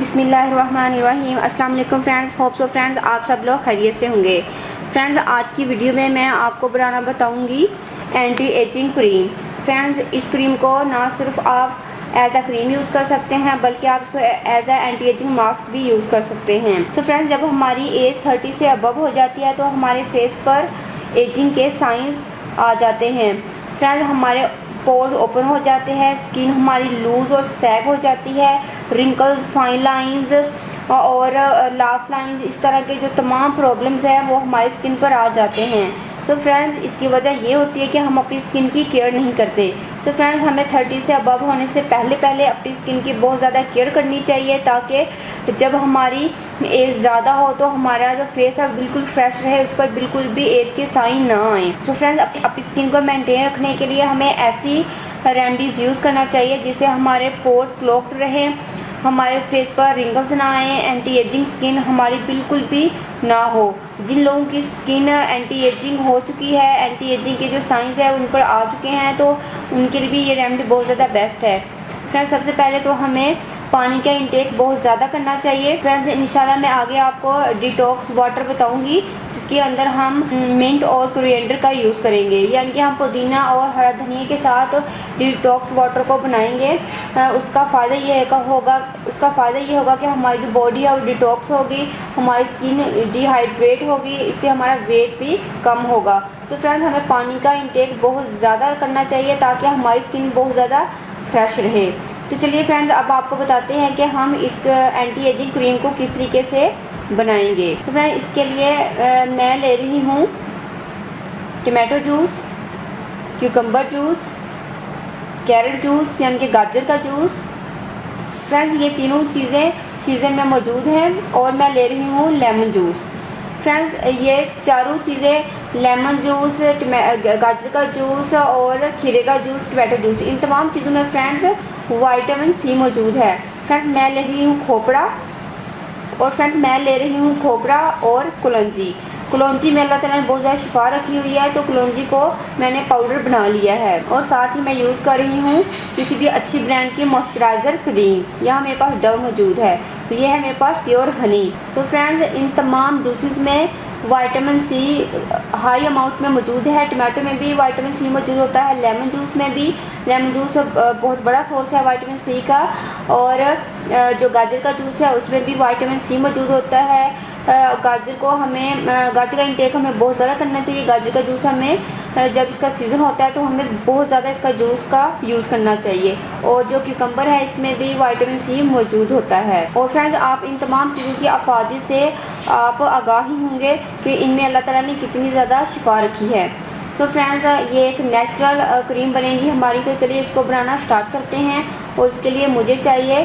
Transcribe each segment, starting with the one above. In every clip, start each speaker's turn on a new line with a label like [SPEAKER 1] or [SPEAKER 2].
[SPEAKER 1] बिस्मिल्लाहिर्रहमानिर्रहीम। अस्सलाम वालेकुम फ्रेंड्स, होप सो फ्रेंड्स आप सब लोग खैरियत से होंगे। फ्रेंड्स आज की वीडियो में मैं आपको बनाना बताऊंगी एंटी एजिंग क्रीम। फ्रेंड्स इस क्रीम को ना सिर्फ आप एज अ क्रीम यूज़ कर सकते हैं बल्कि आप इसको as a anti ageing mask भी यूज़ कर सकते हैं। सो फ्रेंड्स जब हमारी एज 30 से अबव हो जाती है तो हमारे फेस पर एजिंग के साइंस आ जाते हैं। फ्रेंड्स हमारे पोर्स ओपन हो जाते हैं, स्किन हमारी लूज और सैग हो जाती है, रिंकल्स, फाइन लाइंस और लाफ लाइंस, इस तरह के जो तमाम प्रॉब्लम्स हैं वो हमारी स्किन पर आ जाते हैं। सो फ्रेंड्स इसकी वजह ये होती है कि हम अपनी स्किन की केयर नहीं करते। सो फ्रेंड्स हमें 30 से अबव होने से पहले अपनी स्किन की बहुत ज़्यादा केयर करनी चाहिए ताकि जब हमारी एज ज़्यादा हो तो हमारा जो फेस है बिल्कुल फ्रेश रहे, उस पर बिल्कुल भी एज के साइन ना आए। तो फ्रेंड्स अपनी स्किन को मेंटेन रखने के लिए हमें ऐसी रेमेडीज़ यूज़ करना चाहिए जिससे हमारे पोर्स क्लॉग्ड रहें, हमारे फेस पर रिंकल्स ना आए, एंटी एजिंग स्किन हमारी बिल्कुल भी ना हो। जिन लोगों की स्किन एंटी एजिंग हो चुकी है, एंटी एजिंग के जो साइंस है उन पर आ चुके हैं, तो उनके लिए भी ये रेमेडी बहुत ज़्यादा बेस्ट है। फ्रेंड्स सबसे पहले तो हमें पानी का इंटेक बहुत ज़्यादा करना चाहिए। फ्रेंड्स इंशाल्लाह मैं आगे आपको डिटॉक्स वाटर बताऊंगी जिसके अंदर हम मिंट और कोरिएंडर का यूज़ करेंगे, यानी कि हम पुदीना और हरा धनिया के साथ डिटॉक्स वाटर को बनाएंगे। उसका फ़ायदा ये होगा कि हमारी जो बॉडी है वो डिटॉक्स होगी, हमारी स्किन डिहाइड्रेट होगी, इससे हमारा वेट भी कम होगा। तो फ्रेंड्स हमें पानी का इंटेक बहुत ज़्यादा करना चाहिए ताकि हमारी स्किन बहुत ज़्यादा फ्रेश रहे। तो चलिए फ्रेंड्स अब आपको बताते हैं कि हम इस एंटी एजिंग क्रीम को किस तरीके से बनाएंगे। तो फ्रेंड्स इसके लिए मैं ले रही हूँ tomato juice, cucumber juice, carrot juice यानी कि गाजर का जूस। फ्रेंड्स ये तीनों चीज़ें सीज़न में मौजूद हैं और मैं ले रही हूँ लेमन जूस। फ्रेंड्स ये चारों चीज़ें लेमन जूस, गाजर का जूस और खीरे का जूस, टमाटो जूस, इन तमाम चीज़ों में फ्रेंड्स विटामिन सी मौजूद है। फ्रेंड्स मैं ले रही हूँ खोपड़ा और कलौंजी में अल्लाह ताला ने बहुत ज़्यादा शिफा रखी हुई है, तो कलौंजी को मैंने पाउडर बना लिया है। और साथ ही मैं यूज़ कर रही हूँ किसी भी अच्छी ब्रांड की मॉइस्चराइज़र क्रीम। यहाँ मेरे पास डव मौजूद है, तो ये है मेरे पास प्योर हनी। सो फ्रेंड्स इन तमाम जूसेस में विटामिन सी हाई अमाउंट में मौजूद है। टमाटो में भी विटामिन सी मौजूद होता है, लेमन जूस में भी, लेमन जूस बहुत बड़ा सोर्स है विटामिन सी का, और जो गाजर का जूस है उसमें भी विटामिन सी मौजूद होता है। गाजर का इंटेक हमें बहुत ज़्यादा करना चाहिए। गाजर का जूस हमें जब इसका सीज़न होता है तो हमें बहुत ज़्यादा इसका जूस का यूज़ करना चाहिए। और जो क्यूकम्बर है इसमें भी विटामिन सी मौजूद होता है। और फ्रेंड्स आप इन तमाम चीज़ों की अफादी से आप आगाह ही होंगे कि इनमें अल्लाह ताला ने कितनी ज़्यादा शिफा रखी है। सो फ्रेंड्स ये एक नेचुरल क्रीम बनेगी हमारी। तो चलिए इसको बनाना स्टार्ट करते हैं। और इसके लिए मुझे चाहिए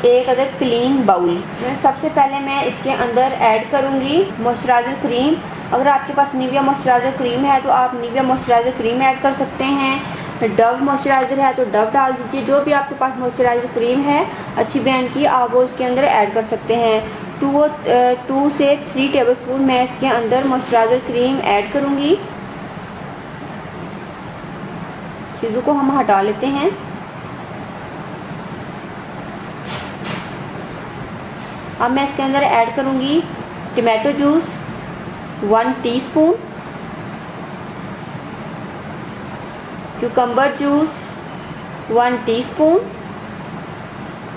[SPEAKER 1] एक अदर क्लीन बाउल। सबसे पहले मैं इसके अंदर ऐड करूँगी मॉइस्चराइज़र क्रीम। अगर आपके पास निविया मॉइस्चराइज़र क्रीम है तो आप निविया मॉइस्चराइज़र क्रीम ऐड कर सकते हैं। डव मॉइस्चराइज़र है तो डव डाल दीजिए। जो भी आपके पास मॉइस्चराइज़र क्रीम है अच्छी ब्रांड की, आप वो इसके अंदर ऐड कर सकते हैं। 2 से 3 टेबलस्पून मैं इसके अंदर मॉइस्चराइज़र क्रीम ऐड करूँगी। चीज़ों को हम हटा लेते हैं। अब मैं इसके अंदर ऐड करूँगी tomato juice 1 teaspoon, cucumber juice 1 teaspoon,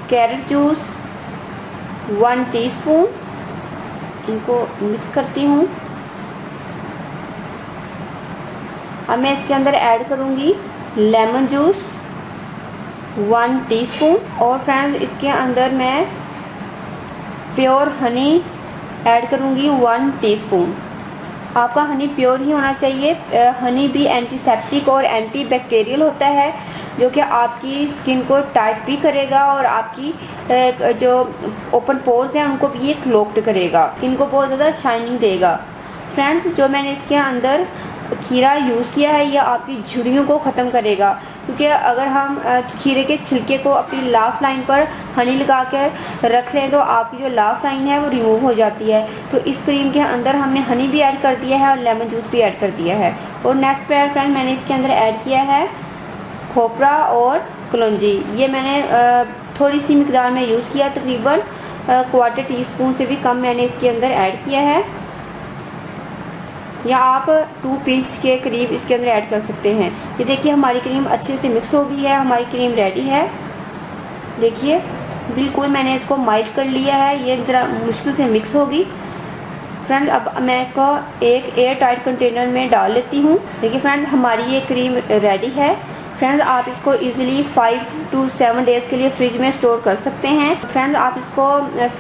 [SPEAKER 1] carrot juice 1 teaspoon. इनको मिक्स करती हूँ। अब मैं इसके अंदर ऐड करूँगी लेमन जूस 1 टीस्पून। और फ्रेंड्स इसके अंदर मैं प्योर हनी ऐड करूँगी 1 टीस्पून। आपका हनी प्योर ही होना चाहिए। हनी भी एंटीसेप्टिक और एंटी बैक्टीरियल होता है जो कि आपकी स्किन को टाइट भी करेगा और आपकी जो ओपन पोर्स हैं उनको भी ये क्लोक्ड करेगा, इनको बहुत ज़्यादा शाइनिंग देगा। फ्रेंड्स जो मैंने इसके अंदर खीरा यूज़ किया है यह आपकी झुर्रियों को ख़त्म करेगा, क्योंकि अगर हम खीरे के छिलके को अपनी लाफ लाइन पर हनी लगा कर रख लें तो आपकी जो लाफ लाइन है वो रिमूव हो जाती है। तो इस क्रीम के अंदर हमने हनी भी ऐड कर दिया है और लेमन जूस भी ऐड कर दिया है। और नेक्स्ट फ्रेंड मैंने इसके अंदर ऐड किया है खोपरा और कलौंजी। ये मैंने थोड़ी सी मिकदार में यूज़ किया, तकरीबन क्वार्टर टी स्पून से भी कम मैंने इसके अंदर ऐड किया है, या आप 2 पिंच के करीब इसके अंदर ऐड कर सकते हैं। ये देखिए हमारी क्रीम अच्छे से मिक्स हो गई है, हमारी क्रीम रेडी है। देखिए बिल्कुल मैंने इसको माइल्ड कर लिया है, ये ज़रा मुश्किल से मिक्स होगी। फ्रेंड्स अब मैं इसको एक एयर टाइट कंटेनर में डाल लेती हूँ। देखिए फ्रेंड्स हमारी ये क्रीम रेडी है। फ्रेंड्स आप इसको इजीली 5 to 7 डेज़ के लिए फ्रिज में स्टोर कर सकते हैं। फ्रेंड्स आप इसको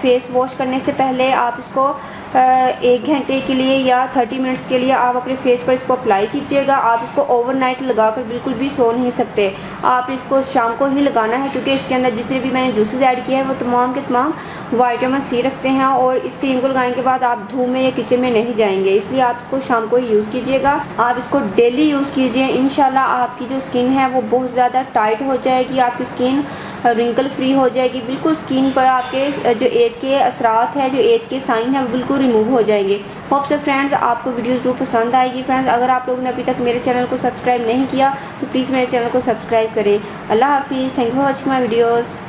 [SPEAKER 1] फेस वॉश करने से पहले आप इसको 1 घंटे के लिए या 30 मिनट्स के लिए आप अपने फेस पर इसको अप्लाई कीजिएगा। आप इसको ओवरनाइट लगाकर बिल्कुल भी सो नहीं सकते, आप इसको शाम को ही लगाना है, क्योंकि इसके अंदर जितने भी मैंने जूसेस ऐड किए हैं वो तमाम के तमाम विटामिन सी रखते हैं, और इस क्रीम को लगाने के बाद आप धूप में या किचन में नहीं जाएंगे, इसलिए आप इसको शाम को ही यूज़ कीजिएगा। आप इसको डेली यूज़ कीजिए, इंशाल्लाह आपकी जो स्किन है वो बहुत ज़्यादा टाइट हो जाएगी, आपकी स्किन रिंकल फ्री हो जाएगी, बिल्कुल स्किन पर आपके जो एज के असरात है, जो एज के साइन है, वो बिल्कुल रिमूव हो जाएंगे। होप सो फ्रेंड्स आपको वीडियो जरूर पसंद आएगी। फ्रेंड्स अगर आप लोगों ने अभी तक मेरे चैनल को सब्सक्राइब नहीं किया तो प्लीज़ मेरे चैनल को सब्सक्राइब करें। अल्लाह हाफिज़, thank you for watching my videos.